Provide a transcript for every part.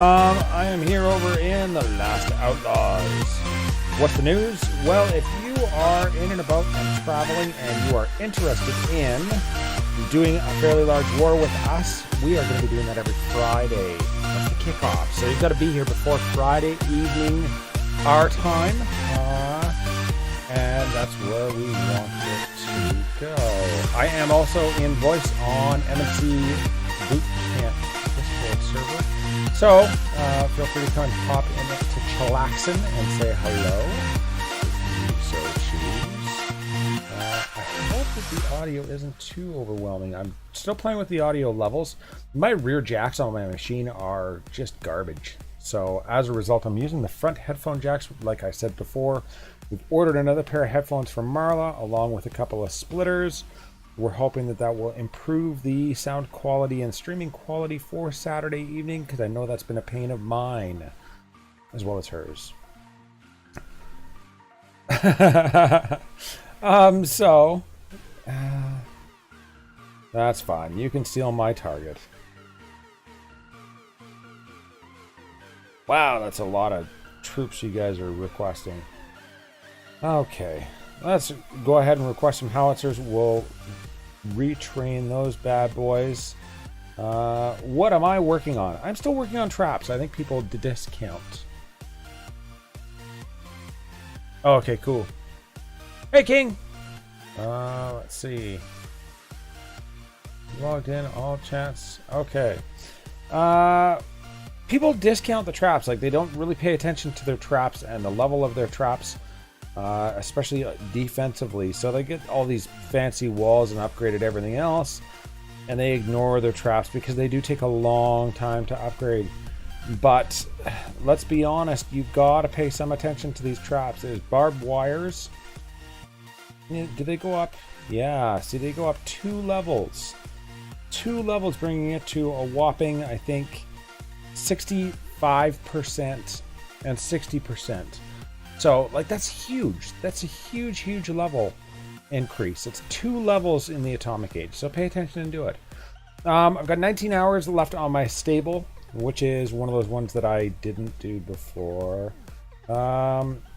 I am here over in the Last-Outlaws. What's the news? Well, if you are in and about and traveling and you are interested in doing a fairly large war with us, we are going to be doing that every Friday. That's the kickoff. So you've got to be here before Friday evening, our time. And that's where we want it to go. I am also in voice on MNC Boot Camp Discord server. So, feel free to come and pop in to Chillaxin and say hello, if you so choose. I hope that the audio isn't too overwhelming. I'm still playing with the audio levels. My rear jacks on my machine are just garbage. So, as a result, I'm using the front headphone jacks, like I said before. We've ordered another pair of headphones from Marla, along with a couple of splitters. We're hoping that that will improve the sound quality and streaming quality for Saturday evening, because I know that's been a pain of mine, as well as hers. That's fine. You can steal my target. Wow, that's a lot of troops you guys are requesting. Okay, let's go ahead and request some howitzers. We'll retrain those bad boys. What am I working on? I'm still working on traps. I think people discount. Okay, cool. Hey, King! Let's see. Logged in, all chats. Okay. People discount the traps. Like, they don't really pay attention to their traps and the level of their traps. Especially defensively. So they get all these fancy walls and upgraded everything else, and they ignore their traps because they do take a long time to upgrade. But let's be honest, you've got to pay some attention to these traps. There's barbed wires. Do they go up? Yeah, see, they go up 2 levels. 2 levels, bringing it to a whopping, I think, 65% and 60%. So, like, that's huge. That's a huge, huge level increase. It's 2 levels in the atomic age. So pay attention and do it. I've got 19 hours left on my stable, which is one of those ones that I didn't do before.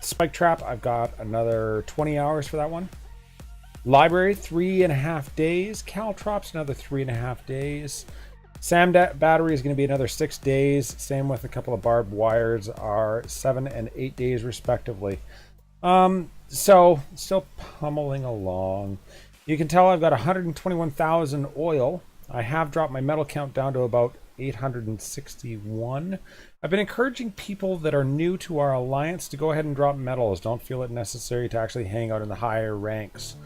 Spike trap, I've got another 20 hours for that one. Library, 3.5 days. Caltrops, another 3.5 days. SAM battery is going to be another 6 days. Same with a couple of barbed wires are 7 and 8 days respectively. So still pummeling along. You can tell I've got 121,000 oil. I have dropped my metal count down to about 861. I've been encouraging people that are new to our alliance to go ahead and drop metals. Don't feel it necessary to actually hang out in the higher ranks.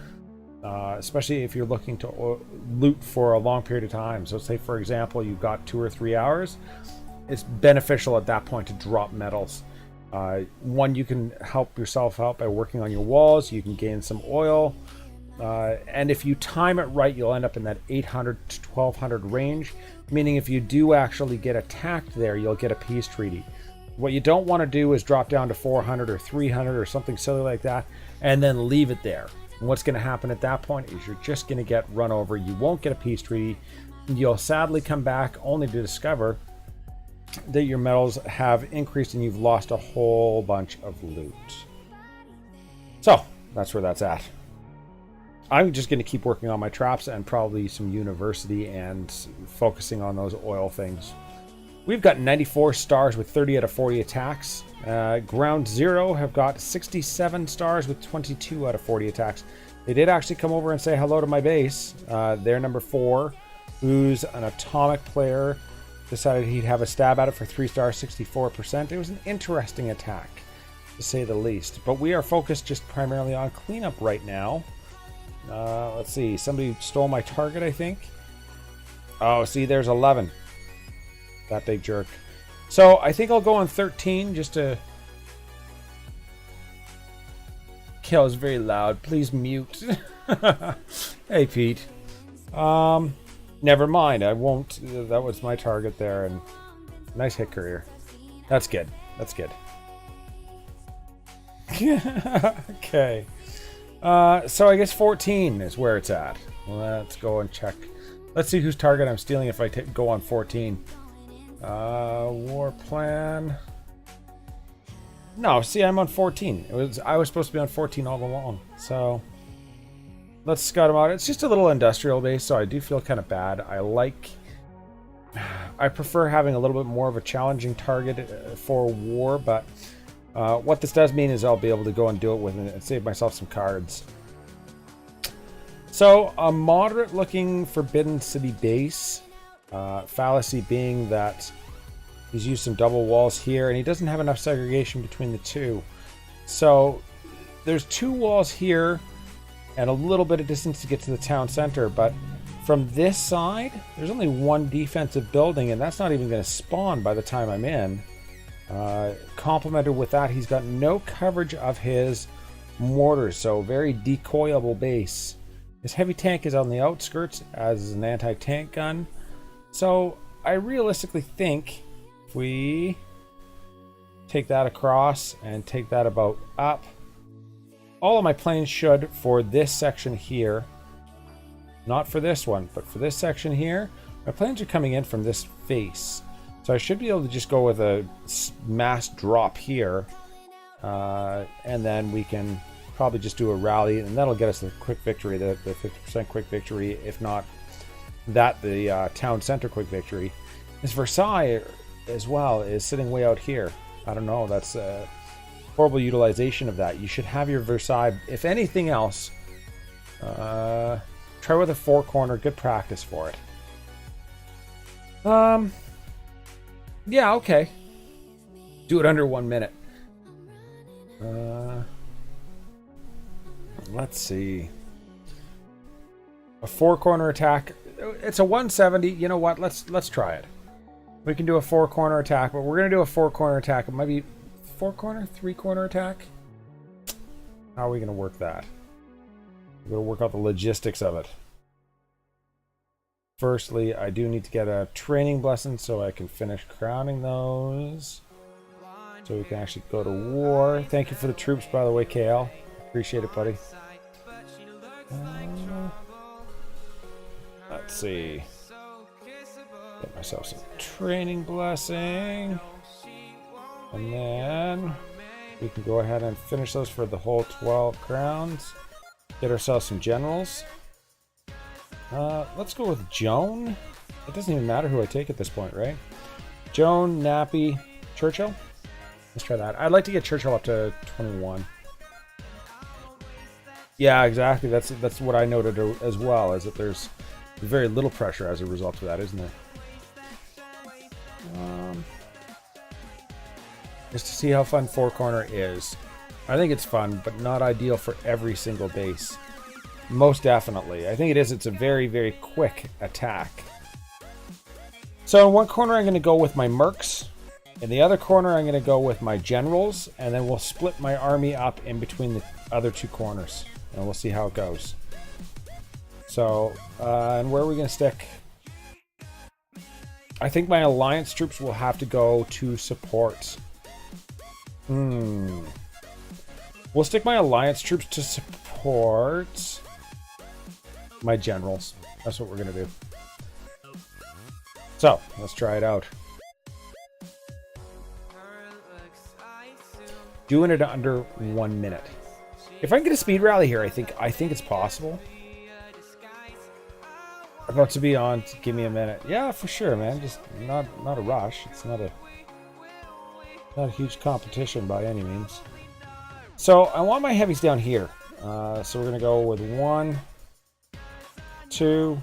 Especially if you're looking to loot for a long period of time. So say, for example, you've got 2 or 3 hours. It's beneficial at that point to drop metals. One, you can help yourself out by working on your walls. You can gain some oil. And if you time it right, you'll end up in that 800 to 1200 range. Meaning if you do actually get attacked there, you'll get a peace treaty. What you don't want to do is drop down to 400 or 300 or something silly like that, and then leave it there. And what's going to happen at that point is you're just going to get run over. You won't get a peace treaty. You'll sadly come back only to discover that your metals have increased and you've lost a whole bunch of loot. So that's where that's at. I'm just going to keep working on my traps and probably some university and focusing on those oil things. We've got 94 stars with 30 out of 40 attacks. Ground Zero have got 67 stars with 22 out of 40 attacks. They did actually come over and say hello to my base. They're number 4, who's an atomic player, decided he'd have a stab at it for 3 stars, 64%. It was an interesting attack, to say the least. But we are focused just primarily on cleanup right now. Let's see. Somebody stole my target, I think. Oh, see, there's 11. That big jerk. So I think I'll go on 13 just to... Kill is very loud. Please mute. Hey, Pete. Never mind. I won't. That was my target there. And nice hit career. That's good. That's good. Okay. So I guess 14 is where it's at. Let's go and check. Let's see whose target I'm stealing if I go on 14. War plan. No, see, I'm on 14. I was supposed to be on 14 all along. So let's scout them out. It's just a little industrial base, so I do feel kind of bad. I prefer having a little bit more of a challenging target for war, but what this does mean is I'll be able to go and do it with it and save myself some cards. So a moderate looking Forbidden City base, fallacy being that he's used some double walls here and he doesn't have enough segregation between the two. So there's 2 walls here and a little bit of distance to get to the town center, but from this side, there's only 1 defensive building, and that's not even going to spawn by the time I'm in. Complemented with that, he's got no coverage of his mortars, so very decoyable base. His heavy tank is on the outskirts as an anti-tank gun. So I realistically think if we take that across and take that about up, all of my planes should, for this section here, not for this one, but for this section here, my planes are coming in from this face. So I should be able to just go with a mass drop here, and then we can probably just do a rally, and that'll get us the quick victory, the 50% quick victory, if not that, the town center quick victory. This Versailles as well is sitting way out here. I don't know, that's a horrible utilization of that. You should have your Versailles, if anything else, try with a 4-corner, good practice for it. Yeah, okay. Do it under 1 minute. Let's see. A 4-corner attack. It's a 170. You know what? Let's try it. We can do a 4-corner attack, but we're gonna do a 4-corner attack. It might be 4-corner, 3-corner attack. How are we gonna work that? We're gonna work out the logistics of it. Firstly, I do need to get a training blessing so I can finish crowning those. So we can actually go to war. Thank you for the troops, by the way, KL. Appreciate it, buddy. Let's see. Get myself some training blessing. And then we can go ahead and finish those for the whole 12 crowns. Get ourselves some generals. Let's go with Joan. It doesn't even matter who I take at this point, right? Joan, Nappy, Churchill. Let's try that. I'd like to get Churchill up to 21. Yeah, exactly. That's what I noted as well, is that there's very little pressure as a result of that, isn't there? Just to see how fun 4-corner is. I think it's fun, but not ideal for every single base. Most definitely. I think it is. It's a very, very quick attack. So in one corner, I'm going to go with my mercs. In the other corner, I'm going to go with my generals. And then we'll split my army up in between the other 2 corners. And we'll see how it goes. So, and where are we going to stick? I think my alliance troops will have to go to support. We'll stick my alliance troops to support my generals. That's what we're going to do. So, let's try it out. Doing it under 1 minute. If I can get a speed rally here, I think it's possible. About to be on. Give me a minute. Yeah, for sure, man. Just not a rush. It's not a huge competition by any means. So I want my heavies down here. So we're gonna go with 1, 2,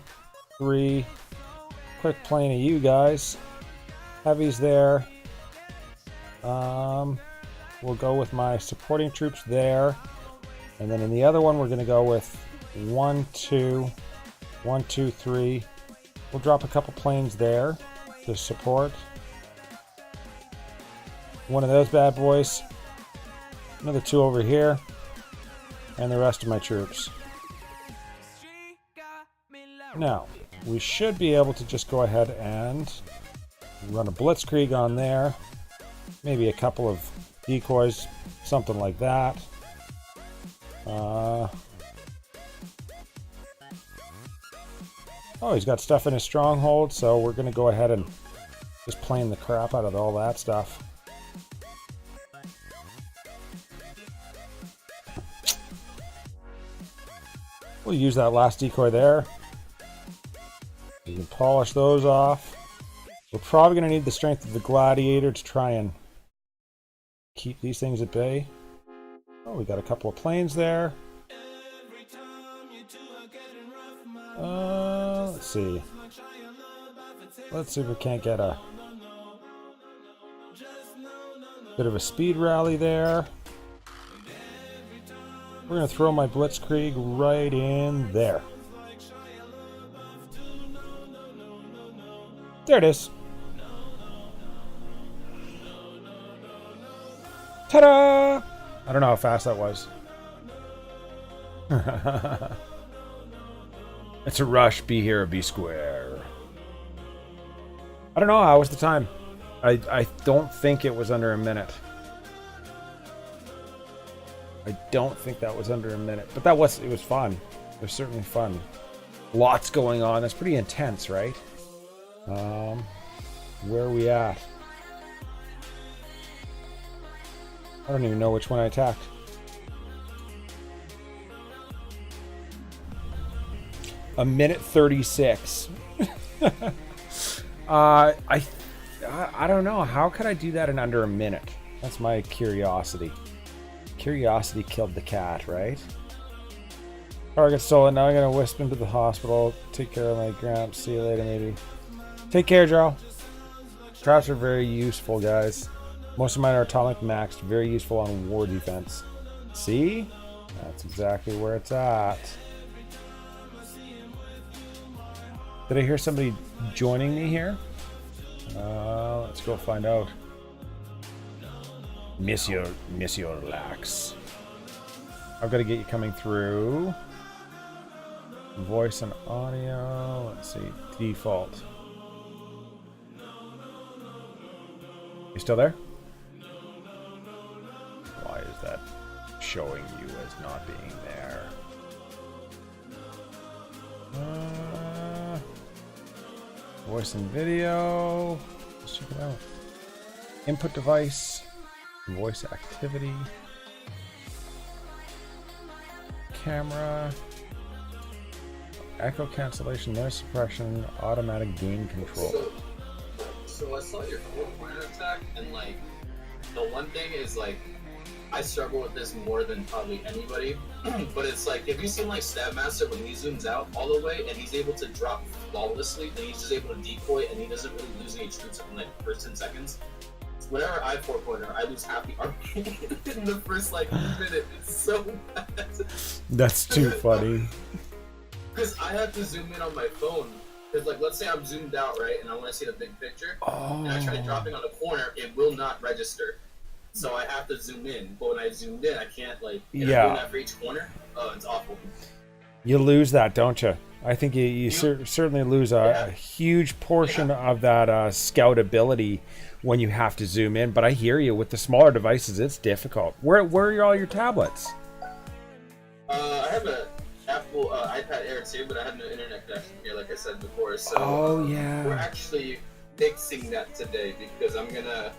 3. Quick plane of you guys. Heavies there. We'll go with my supporting troops there. And then in the other one, we're gonna go with 1, 2, 1, 2, 3. We'll drop a couple planes there to support. One of those bad boys. Another 2 over here. And the rest of my troops. Now, we should be able to just go ahead and run a blitzkrieg on there. Maybe a couple of decoys, something like that. Oh, he's got stuff in his stronghold, so we're going to go ahead and Just playing the crap out of all that stuff. We'll use that last decoy there. You can polish those off. We're probably going to need the strength of the gladiator to try and keep these things at bay. Oh, we got a couple of planes there. Let's see. Let's see if we can't get a bit of a speed rally there. We're going to throw my Blitzkrieg right in there. There it is. Ta-da! I don't know how fast that was. It's a rush. Be here or be square. I don't know. How was the time? I don't think it was under a minute. I don't think that was under a minute. But it was fun. It was certainly fun. Lots going on. That's pretty intense, right? Where are we at? I don't even know which one I attacked. A minute 36. I don't know. How could I do that in under a minute? That's my curiosity. Curiosity killed the cat, right? Target stolen. Now I'm gonna wisp him to the hospital. Take care of my gramps. See you later, maybe. Take care, Joe. Traps are very useful, guys. Most of mine are atomic maxed. Very useful on war defense. See? That's exactly where it's at. Did I hear somebody joining me here? Let's go find out. Monsieur Lax. I've got to get you coming through. Voice and audio. Let's see. Default. You still there? Why is that showing you as not being there? Voice and video. Let's check it out. Input device. Voice activity. Camera. Echo cancellation, noise suppression, automatic gain control. So I saw your four-pointer attack, and like, the one thing is like, I struggle with this more than probably anybody, but it's like, if you seen like Stabmaster when he zooms out all the way and he's able to drop flawlessly, then he's just able to decoy and he doesn't really lose any troops in like the first 10 seconds. Whenever I four-pointer, I lose half the army in the first like minute. It's so bad. That's too funny. Because I have to zoom in on my phone. Because, like, let's say I'm zoomed out, right, and I want to see the big picture, and I try dropping on the corner, it will not register. So I have to zoom in. But when I zoomed in, I can't, like, doing that for each corner. Oh, it's awful. You lose that, don't you? I think you certainly lose a huge portion of that scout ability when you have to zoom in. But I hear you. With the smaller devices, it's difficult. Where are all your tablets? I have a Apple iPad Air 2, but I have no internet connection here, like I said before. So we're actually fixing that today because I'm gonna.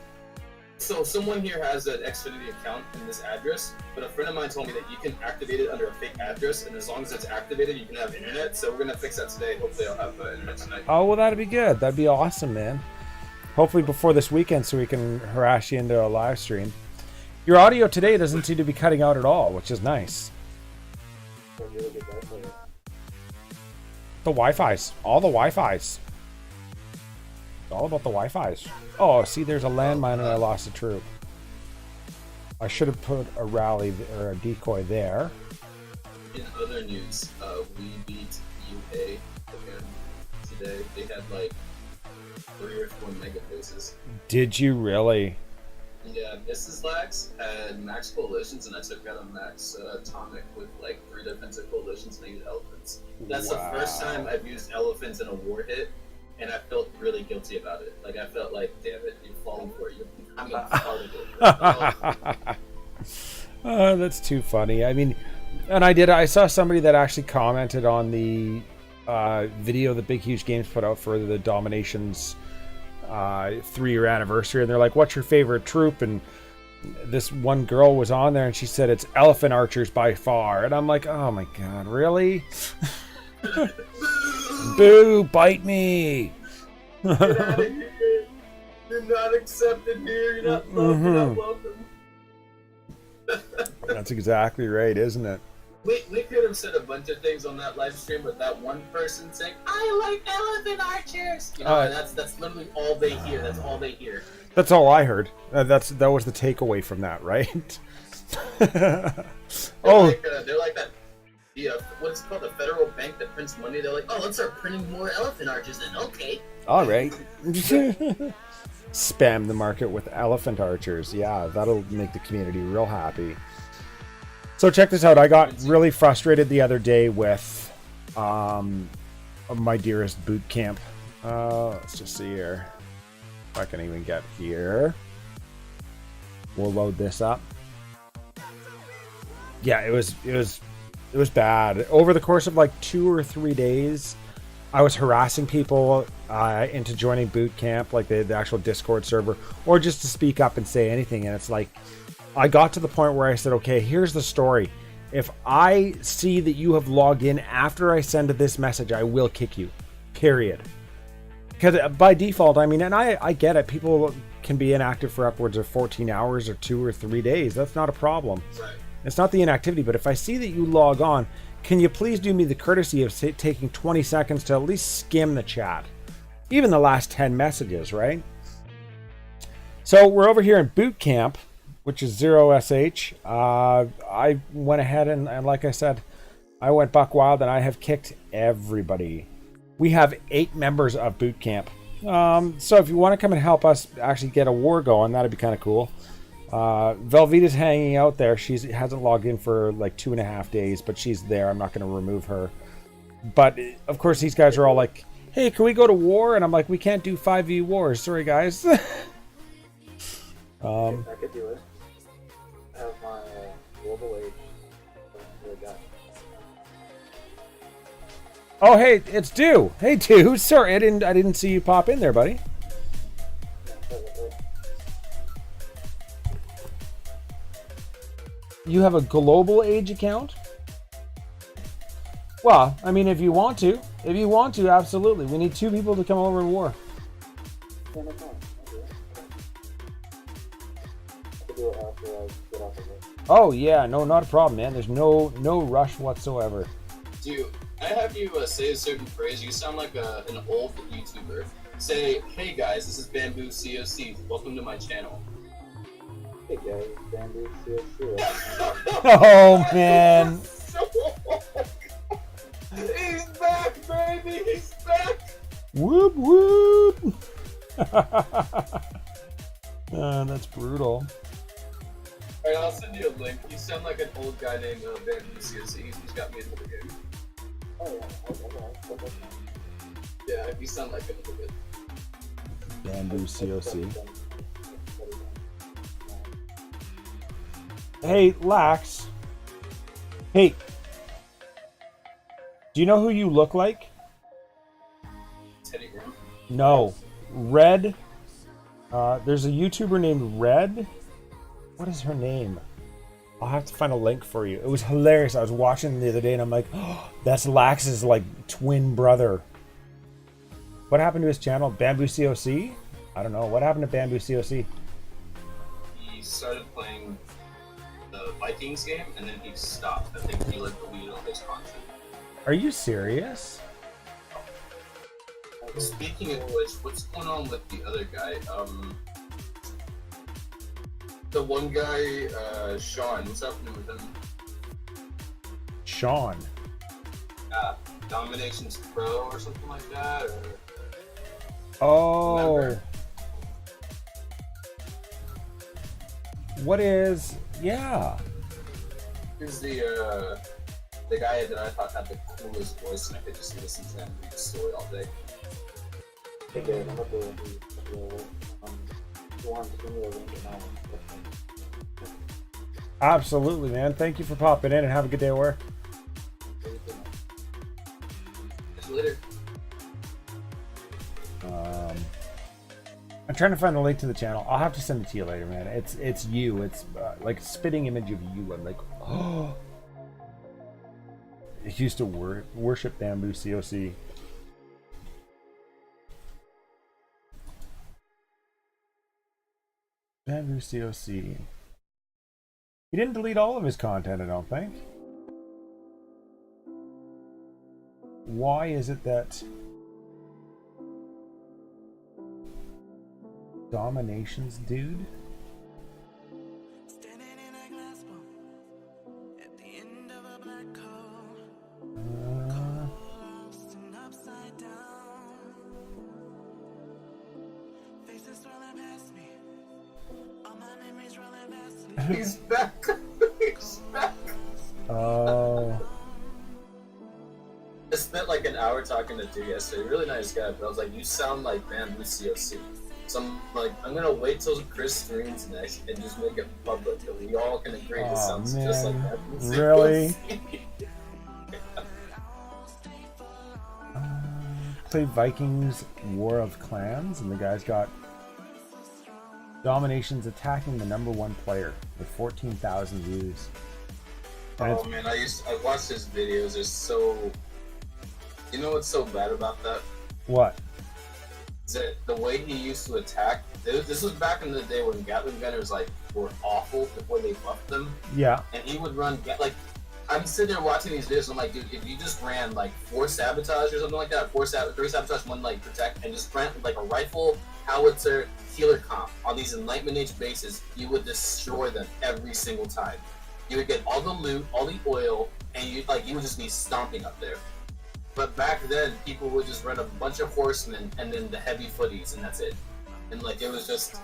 So someone here has an Xfinity account in this address, but a friend of mine told me that you can activate it under a fake address, and as long as it's activated, you can have internet. So we're gonna fix that today. Hopefully, I'll have internet tonight. Oh well, that'd be good. That'd be awesome, man. Hopefully before this weekend, so we can harass you into a live stream. Your audio today doesn't seem to be cutting out at all, which is nice. The Wi-Fi's. All the Wi-Fi's. It's all about the Wi-Fi's. Oh, see, there's a landmine and I lost a troop. I should have put a rally or a decoy there. In other news, we beat UA again today. They had like 3 or 4 mega bases. Did you really? Yeah, Mrs. Lax had max coalitions, and I took out a max atomic with like 3 defensive coalitions and 8 elephants. That's the first time I've used elephants in a war hit, and I felt really guilty about it. Like, I felt like, damn it, you've fallen for it. I'm a part of it. That's too funny. I mean, and I saw somebody that actually commented on the video that Big Huge Games put out for the DomiNations 3-year anniversary, and they're like, "What's your favorite troop?" And this one girl was on there, and she said it's elephant archers by far. And I'm like, "Oh my god, really?" Boo! Bite me! Get out of here! You're not accepted here. You're not welcome. You're not welcome. That's exactly right, isn't it? We could have said a bunch of things on that live stream, but that one person saying, "I like elephant archers," you know, that's literally all they hear. That's all they hear. That's all I heard. That was the takeaway from that, right? They're like that. What's it called? The federal bank that prints money. They're like, "Oh, let's start printing more elephant arches." Then okay. All right. Spam the market with elephant archers. Yeah, that'll make the community real happy. So check this out. I got really frustrated the other day with my dearest boot camp. Let's just see here. If I can even get here. We'll load this up. Yeah, it was bad. Over the course of like 2 or 3 days, I was harassing people into joining boot camp, like the actual Discord server, or just to speak up and say anything. And it's like, I got to the point where I said, okay, here's the story. If I see that you have logged in after I send this message, I will kick you. Period. Because by default, I mean, and I get it. People can be inactive for upwards of 14 hours or 2 or 3 days. That's not a problem. Right. It's not the inactivity, but if I see that you log on, can you please do me the courtesy of taking 20 seconds to at least skim the chat? Even the last 10 messages, right? So we're over here in boot camp, which is 0SH. I went ahead and like I said, I went buck wild and I have kicked everybody. We have 8 members of boot camp. So if you want to come and help us actually get a war going, that'd be kind of cool. Velveeta's hanging out there. She hasn't logged in for like 2.5 days, but she's there. I'm not going to remove her. But of course, these guys are all like, "Hey, can we go to war?" And I'm like, "We can't do 5v wars. Sorry, guys." I could do it. I have my global age. Oh, hey, it's Dew. Hey, Dew. Sorry, I didn't see you pop in there, buddy. You have a global age account? Well, I mean, if you want to, absolutely. We need 2 people to come over and war. Yeah, no problem. I could do it after I get off of it. Oh yeah, no, not a problem, man. There's no rush whatsoever. Dude, I have you say a certain phrase. You sound like an old YouTuber. Say, "Hey guys, this is Bamboo COC. Welcome to my channel." Hey guys, Bamboo COC. Oh man. He's back, baby! He's back! Whoop whoop. That's brutal. Alright, I'll send you a link. You sound like an old guy named Bamboo COC. He's got me into the game. Oh yeah, okay. Yeah, you sound like it a little bit. Bamboo COC. Hey, Lax. Hey. Do you know who you look like? Teddy Graham? No. Red. There's a YouTuber named Red. What is her name? I'll have to find a link for you. It was hilarious. I was watching the other day and I'm like, oh, that's Lax's like twin brother. What happened to his channel? Bamboo COC? I don't know. What happened to Bamboo COC? He started playing the Vikings game and then he stopped. I think he like deleted all his content. Are you serious? Speaking of which, what's going on with the other guy? The one guy, Sean, what's happening with him? Sean. DomiNations Pro or something like that? Or... Oh. Remember? What is... Yeah. He's the guy that I thought had the coolest voice and I could just listen to him read the story all day. Hey guys, I'm about to do you want to send me a link and I'll... Absolutely, man. Thank you for popping in and have a good day at work. Catch you later. I'm trying to find the link to the channel. I'll have to send it to you later, man. It's you. It's like a spitting image of you. I'm like, oh. I used to worship Bamboo COC. Bamboo COC. He didn't delete all of his content, I don't think. Why is it that DomiNations dude? He's back. He's back. Oh. I spent like an hour talking to dude yesterday. Really nice guy, but I was like, you sound like Bamboo COC. So I'm like, I'm gonna wait till Chris streams next and just make it public so we all can agree it sounds just like Bamboo COC. Really? Play Vikings War of Clans, and the guy's got DomiNations attacking the #1 player with 14,000 views. And Oh man, I watched his videos. They're so. You know what's so bad about that? What? Is that the way he used to attack? This was back in the day when Gatling gunners like were awful before they buffed them. Yeah. And he would run like. I'm sitting there watching these videos. I'm like, dude, if you just ran like 4 sabotage or something like that, 3 sabotage, 1 like protect, and just ran like a rifle, howitzer, healer comp on these Enlightenment Age bases, you would destroy them every single time. You would get all the loot, all the oil, and you would just be stomping up there. But back then, people would just run a bunch of horsemen and then the heavy footies, and that's it. And like it was just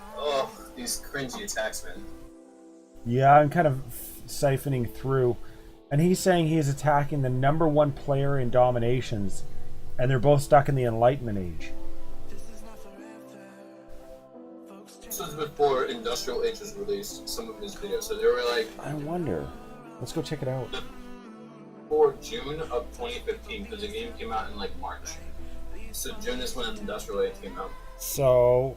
these cringy attacks, man. Yeah, I'm kind of siphoning through. And he's saying he's attacking the #1 player in DomiNations, and they're both stuck in the Enlightenment Age. This was before Industrial Age was released, some of his videos. So they were like... I wonder. Let's go check it out. For June of 2015, because the game came out in like March. So June is when Industrial Age came out. So,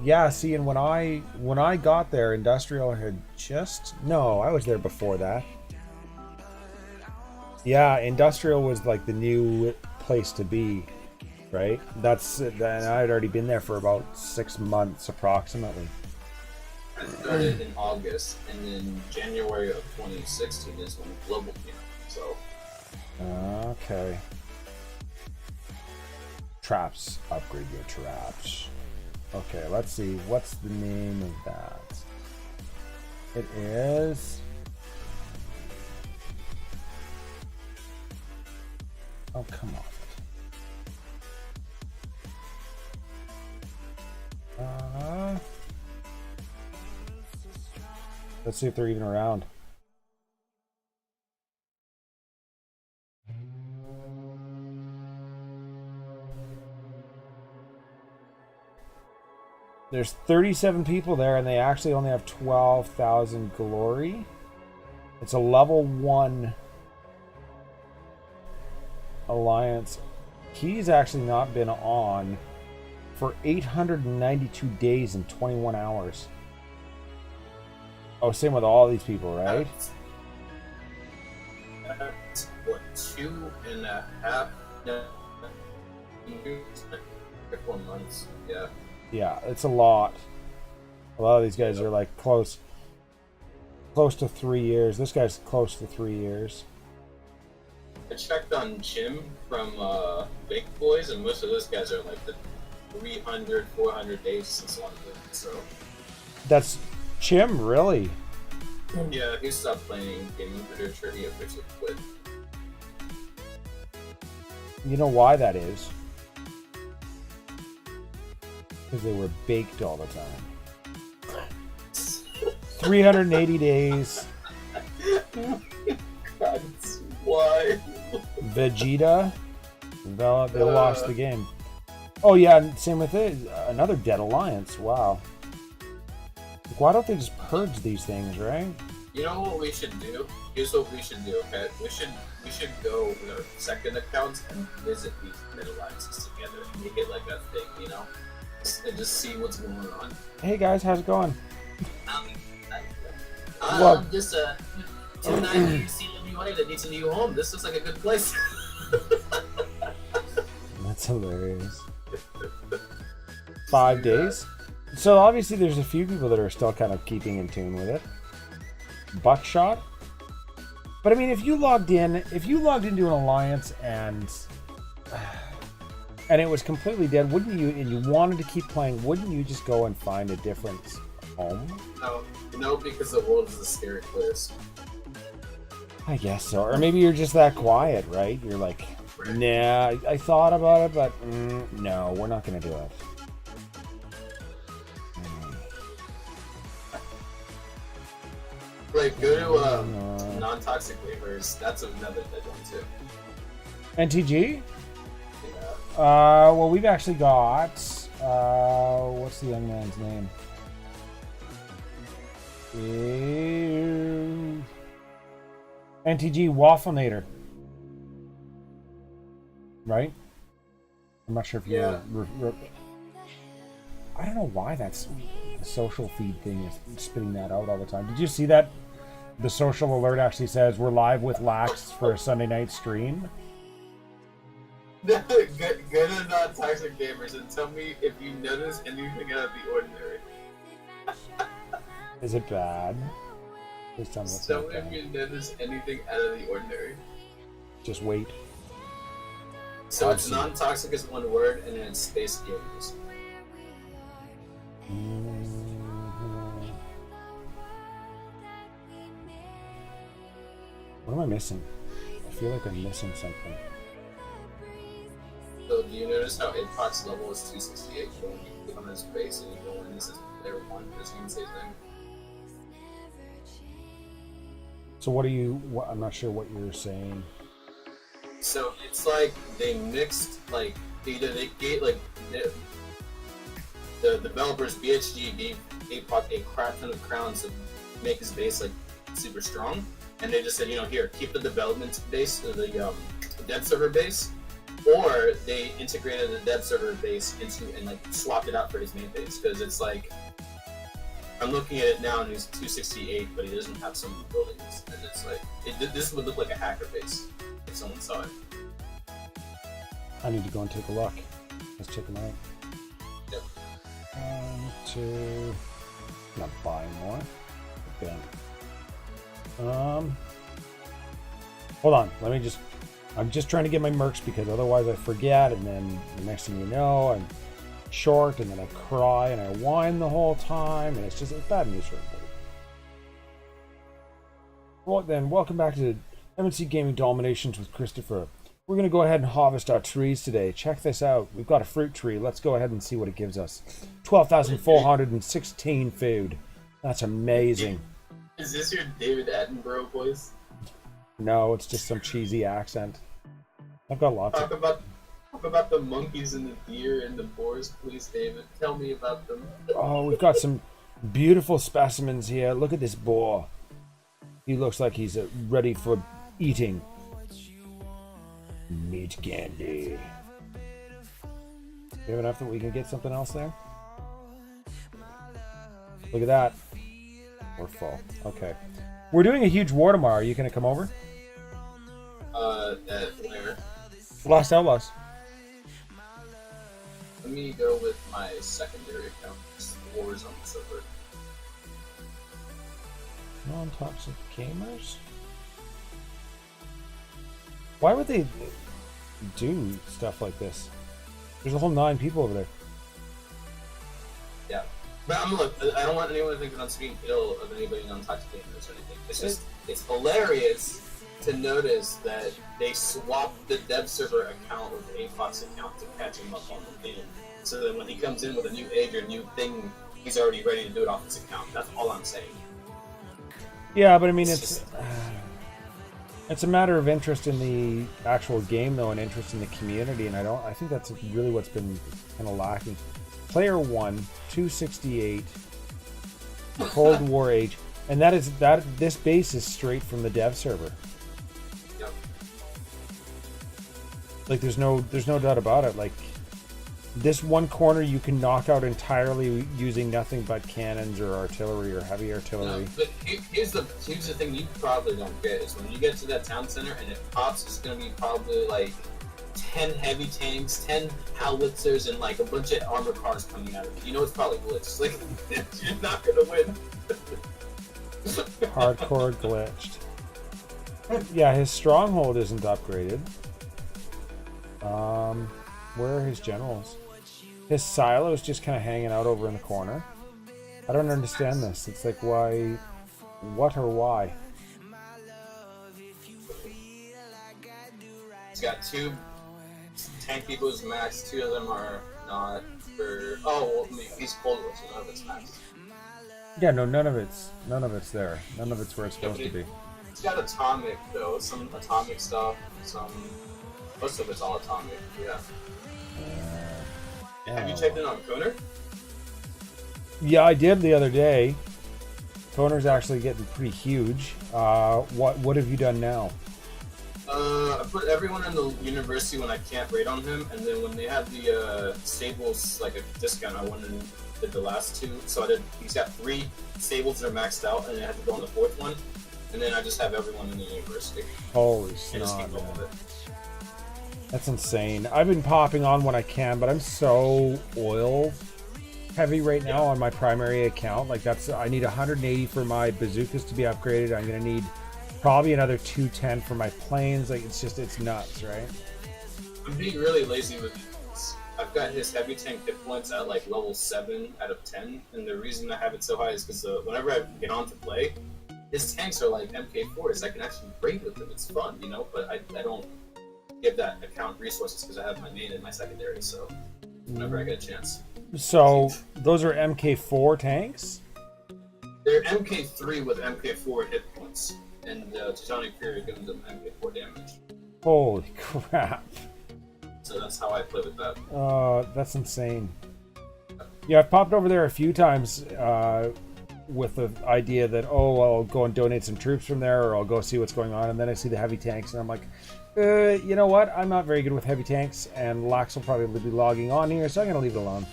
yeah, see, and when I got there, Industrial had just... No, I was there before that. Yeah, Industrial was like the new place to be, right? And I'd already been there for about 6 months approximately. I started in August, and then January of 2016 is when Global came out. So. Okay. Traps. Upgrade your traps. Okay, let's see. What's the name of that? It is... Oh, come on. Let's see if they're even around. There's 37 people there, and they actually only have 12,000 glory. It's a level 1 alliance. He's actually not been on for 892 days and 21 hours. Oh, same with all these people, right? That's what, 2.5? No, 4 months. Yeah. Yeah, it's a lot. A lot of these guys are like close to 3 years. This guy's close to 3 years. I checked on Jim from Big Boys, and most of those guys are like the 300, 400 days since one of them. So That's Chim, really? yeah, he stopped playing gaming literature. He officially quit. You know why that is? Because they were baked all the time. 380 days. God, why? Vegeta, they lost the game. Oh yeah, and same with it. Another dead alliance. Wow. Why don't they just purge these things, right? You know what we should do? Here's what we should do, okay? We should go with our second accounts and visit these mid alliances together and make it like a thing, you know? and just see what's going on. Hey guys, how's it going? I'm just a 290 CWA that needs a new home. This looks like a good place. That's hilarious. 5 days? So obviously there's a few people that are still kind of keeping in tune with it. Buckshot? But I mean, if you logged into an alliance and it was completely dead, wouldn't you, and you wanted to keep playing, wouldn't you just go and find a different home? No, because the world is a scary place. I guess so. Or maybe you're just that quiet, right? You're like, nah, I thought about it, but no, we're not going to do it. Like, go to non-toxic gamers. That's another dead one, too. NTG? Yeah. Well, we've actually got, what's the young man's name? NTG Wafflenator. Right? I'm not sure if you I don't know why that's the social feed thing is spitting that out all the time. Did you see that? The social alert actually says we're live with Lax for a Sunday night stream. Go to non-toxic gamers and tell me if you notice anything out of the ordinary. Is it bad? Please tell me it's not Tell me if bad. you notice anything out of the ordinary. Just wait. So it's non-toxic is one word, and then it's space gamers. What am I missing? I feel like I'm missing something. So do you notice how Apex level is 268? When you click on his face and you go in, this is player 1, does he even say his name? So I'm not sure what you're saying. So it's like they mixed, like, either they gave, like, the developers, BHG, gave Apex a crap ton of crowns to make his base, like, super strong. And they just said, here, keep the development base, the dev server base, or they integrated the dev server base into and like swapped it out for his main base, because it's like, I'm looking at it now and he's 268, but he doesn't have some buildings, and it's like, this would look like a hacker base if someone saw it. I need to go and take a look. Let's check them out. Yep. 1, 2. Not buying more. Okay. Hold on. I'm just trying to get my mercs because otherwise I forget, and then the next thing you know, I'm short, and then I cry and I whine the whole time, and it's bad news for everybody. Well then, welcome back to MNC Gaming DomiNations with Christopher. We're gonna go ahead and harvest our trees today. Check this out. We've got a fruit tree. Let's go ahead and see what it gives us. 12,416 food. That's amazing. Is this your David Attenborough voice? No, it's just some cheesy accent. I've got lots Talk about the monkeys and the deer and the boars, please, David. Tell me about them. Oh, we've got some beautiful specimens here. Look at this boar. He looks like he's ready for eating. Meat candy. You have enough that we can get something else there? Look at that. We're full. Okay. We're doing a huge war tomorrow. Are you going to come over? Where? Last-Outlaws. Let me go with my secondary account. The Warzone server. Non-toxic gamers? Why would they do stuff like this? There's a whole 9 people over there. Yeah. But I don't want anyone to think that I'm speaking ill of anybody non-toxic gamers or anything. It's just, it's hilarious to notice that they swapped the dev server account with the Apex account to catch him up on the game. So that when he comes in with a new age or new thing, he's already ready to do it off his account. That's all I'm saying. Yeah, but I mean, it's a matter of interest in the actual game, though, and interest in the community, and I think that's really what's been kind of lacking. Player 1, 268, Cold War age, and this base is straight from the dev server. Yep. Like, there's no doubt about it. Like, This one corner you can knock out entirely using nothing but cannons or artillery or heavy artillery. No, but here's the thing you probably don't get is when you get to that town center and it pops, it's gonna be probably like 10 heavy tanks, 10 howitzers, and like a bunch of armored cars coming out of it. You know it's probably glitched. Like you're not gonna win. Hardcore glitched. Yeah, his stronghold isn't upgraded. Where are his generals? His silo is just kind of hanging out over in the corner. I don't understand this. It's like, why? What or why? He's got 2 tank depots max. 2 of them are not for. Oh, well, I mean, he's cold war, so none of it's max. Yeah, no, none of it's there. None of it's where it's supposed to be. He's got atomic though, some atomic stuff. Most of it's all atomic. Yeah. Have you checked in on Koner? Yeah, I did the other day. Koner's actually getting pretty huge. What have you done now? I put everyone in the university when I can't raid on him, and then when they have the stables like a discount, I went and did the last 2. So I did. He's got 3 stables that are maxed out, and I had to go on the 4th one, and then I just have everyone in the university. Holy and just keep snot, going man. with it. That's insane. I've been popping on when I can, but I'm so oil heavy right now on my primary account. Like I need 180 for my bazookas to be upgraded. I'm gonna need probably another 210 for my planes. Like it's nuts, right? I'm being really lazy with these. I've got his heavy tank hit points at like level 7 out of 10, and the reason I have it so high is because whenever I get on to play, his tanks are like MK4s. I can actually raid with them. It's fun, you know, but I don't give that account resources because I have my main and my secondary, so whenever I get a chance. So those are MK4 tanks? They're MK3 with MK4 hit points, and Teutonic Fury gives them MK4 damage. Holy crap. So that's how I play with that. That's insane. Yeah, I've popped over there a few times with the idea that, I'll go and donate some troops from there, or I'll go see what's going on, and then I see the heavy tanks, and I'm like, you know what? I'm not very good with heavy tanks, and Lax will probably be logging on here, so I'm going to leave it alone.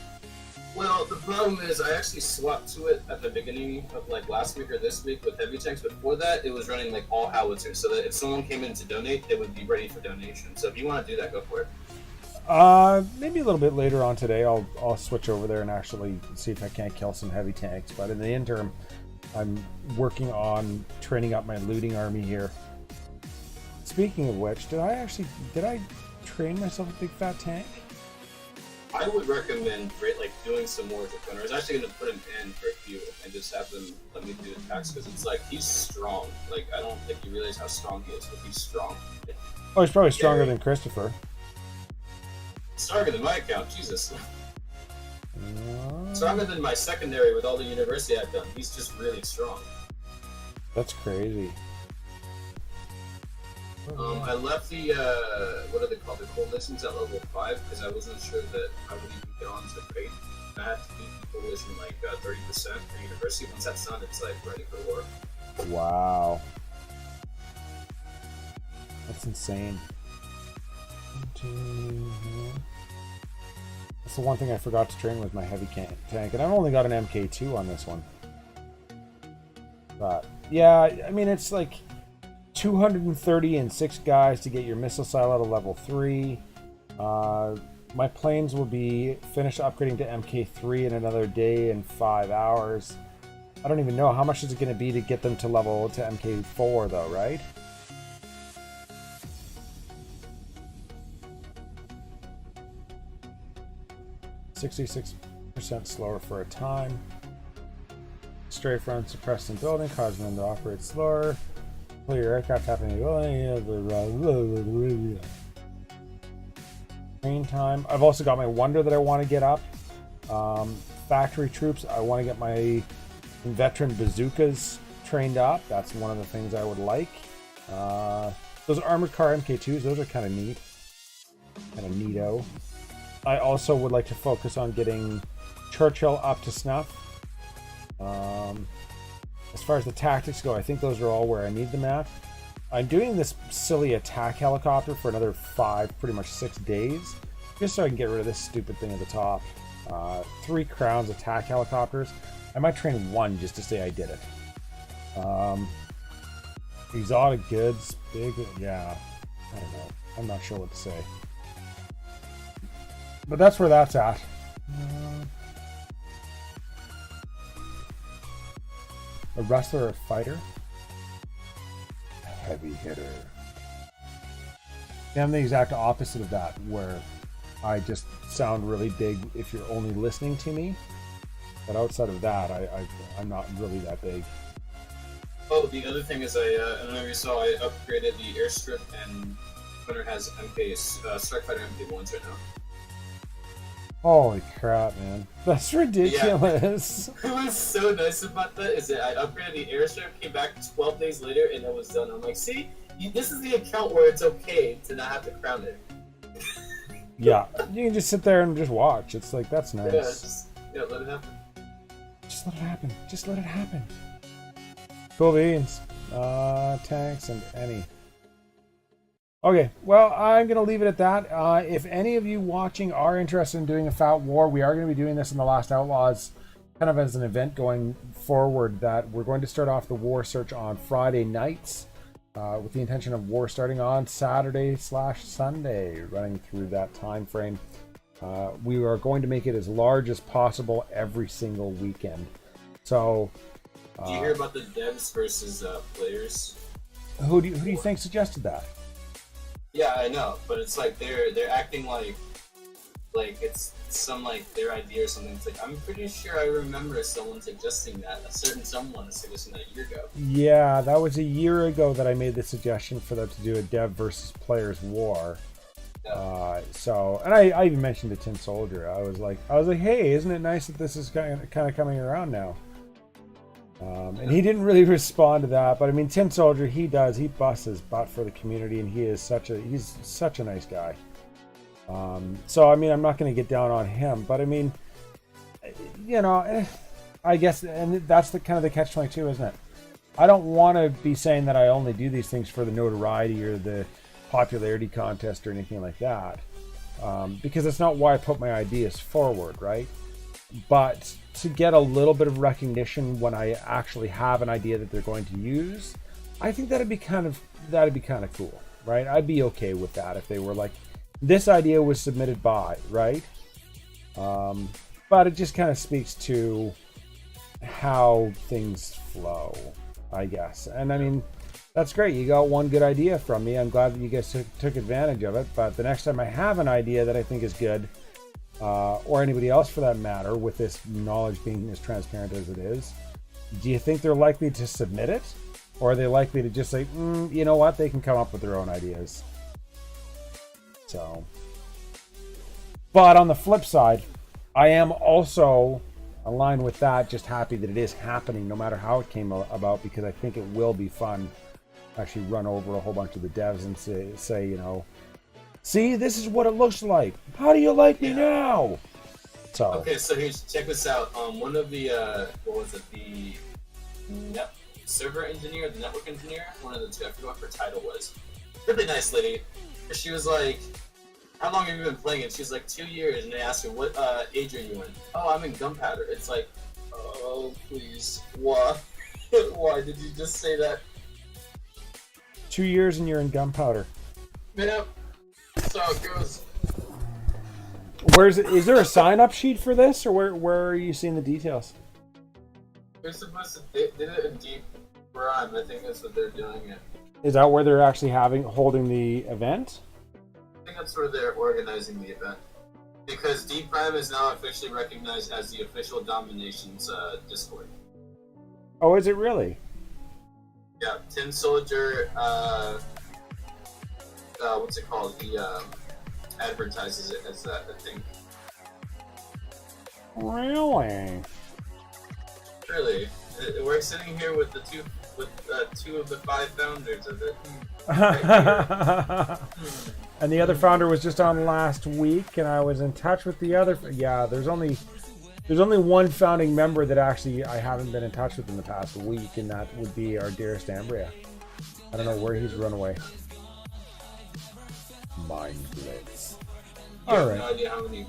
Well, the problem is I actually swapped to it at the beginning of like last week or this week with heavy tanks. Before that, it was running like all howitzers, so that if someone came in to donate, they would be ready for donation. So if you want to do that, go for it. Maybe a little bit later on today, I'll switch over there and actually see if I can't kill some heavy tanks. But in the interim, I'm working on training up my looting army here. Speaking of which, did I train myself a big fat tank? I would recommend like doing some more with the Koner. I was actually going to put him in for a few and just have them let me do attacks because it's like he's strong. Like I don't think you realize how strong he is, but he's strong. Oh, he's probably stronger than Christopher. Stronger than my account, Jesus. Stronger than my secondary with all the university I've done. He's just really strong. That's crazy. I left the what are they called? The coalitions at level 5 because I wasn't sure that I would even get on to raid. I had to beat the coalition like 30% for university. Once that's done, it's like ready for war. Wow, that's insane. That's the one thing I forgot to train with my heavy tank, and I've only got an MK2 on this one. But yeah, I mean it's like 230 and 6 guys to get your missile silo to level 3. My planes will be finished upgrading to MK3 in another day and 5 hours. I don't even know how much is it going to be to get them to level to MK4 though, right? .66% slower for a time. Strafe run suppressed in building, causing them to operate slower. Pull your aircraft happening. Train time. I've also got my Wonder that I want to get up. Factory troops. I want to get my veteran bazookas trained up. That's one of the things I would like. Those armored car MK2s. Those are kind of neat. Kind of neato. I also would like to focus on getting Churchill up to snuff. As far as the tactics go, I think those are all where I need them at. I'm doing this silly attack helicopter for another 5, pretty much 6 days. just so I can get rid of this stupid thing at the top. 3 crowns attack helicopters. I might train 1 just to say I did it. Exotic goods, big, yeah, I don't know. I'm not sure what to say. But that's where that's at. A wrestler or fighter? A heavy hitter. Yeah, I'm the exact opposite of that, where I just sound really big if you're only listening to me. But outside of that, I'm not really that big. Oh, the other thing is I don't know if you saw, I upgraded the airstrip, and Hunter has MK, Strike Fighter MK1s right now. Holy crap, man. That's ridiculous. Yeah. What was so nice about that is that I upgraded the airstrip, came back 12 days later, and it was done. I'm like, see, this is the account where it's okay to not have to crown it. Yeah, you can just sit there and just watch. It's like, that's nice. Yeah, let it happen. Just let it happen. Just let it happen. Cool beans. Tanks and any. Okay, well, I'm going to leave it at that. If any of you watching are interested in doing a FAT War, we are going to be doing this in the Last-Outlaws kind of as an event going forward, that we're going to start off the war search on Friday nights with the intention of war starting on Saturday/Sunday, running through that time frame. We are going to make it as large as possible every single weekend. So, do you hear about the devs versus players? Who do you think suggested that? Yeah, I know, but it's like they're acting like it's some like their idea or something. It's like, I'm pretty sure I remember someone suggesting that. A certain someone suggesting that a year ago. Yeah, that was a year ago that I made the suggestion for them to do a dev versus players war. Yeah. And I even mentioned to Tin Soldier. I was like, hey, isn't it nice that this is kind of coming around now? And he didn't really respond to that, but I mean, Tin Soldier, he busts his butt for the community, and he's such a nice guy. So I mean, I'm not going to get down on him, but I mean, you know, I guess, and that's the kind of the catch-22, isn't it? I don't want to be saying that I only do these things for the notoriety or the popularity contest or anything like that, because it's not why I put my ideas forward, right? But to get a little bit of recognition when I actually have an idea that they're going to use, I think that'd be kind of cool, right? I'd be okay with that if they were like, this idea was submitted by, right? But it just kind of speaks to how things flow, I guess. And I mean, that's great. You got one good idea from me. I'm glad that you guys took advantage of it. But the next time I have an idea that I think is good, or anybody else for that matter, with this knowledge being as transparent as it is, do you think they're likely to submit it? Or are they likely to just say, you know what, they can come up with their own ideas? So, but on the flip side, I am also aligned with that, just happy that it is happening no matter how it came about, because I think it will be fun to actually run over a whole bunch of the devs and say, you know, see, this is what it looks like. How do you like me now? So okay, so check this out. One of the the server engineer, the network engineer, one of the two, I forgot what her title was. Really nice lady. She was like, how long have you been playing it? She's like, 2 years. And they asked her, what age are you in? Oh, I'm in Gunpowder. It's like, oh, please. Why? Why did you just say that? 2 years and you're in Gunpowder. Yeah. That's how it goes. Is there a sign-up sheet for this, or where are you seeing the details? They're supposed to did it in Deep Prime. I think that's what they're doing it. Is that where they're actually holding the event? I think that's where they're organizing the event. Because Deep Prime is now officially recognized as the official DomiNations Discord. Oh, is it really? Yeah, Tin Soldier, what's it called? He advertises it as that, I think. Really? Really? We're sitting here with two of the 5 founders of it. And the other founder was just on last week, and I was in touch with the other. Yeah, there's only one founding member that actually I haven't been in touch with in the past week, and that would be our dearest Ambria. I don't know where he's run away. Mind Blitz. You have Alright. no idea how many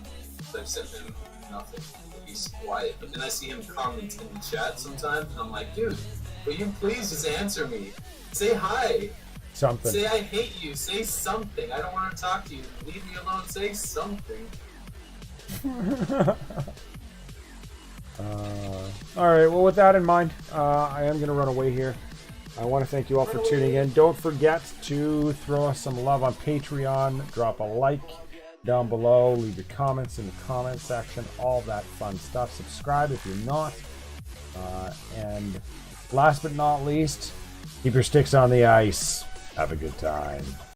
I've sent him. Nothing. He's quiet. But then I see him comment in the chat sometimes, and I'm like, dude, will you please just answer me? Say hi. Something. Say I hate you. Say something. I don't want to talk to you. Leave me alone. Say something. Alright, well, with that in mind, I am going to run away here. I want to thank you all for tuning in. Don't forget to throw us some love on Patreon. Drop a like down below. Leave your comments in the comment section. All that fun stuff. Subscribe if you're not. And last but not least, keep your sticks on the ice. Have a good time.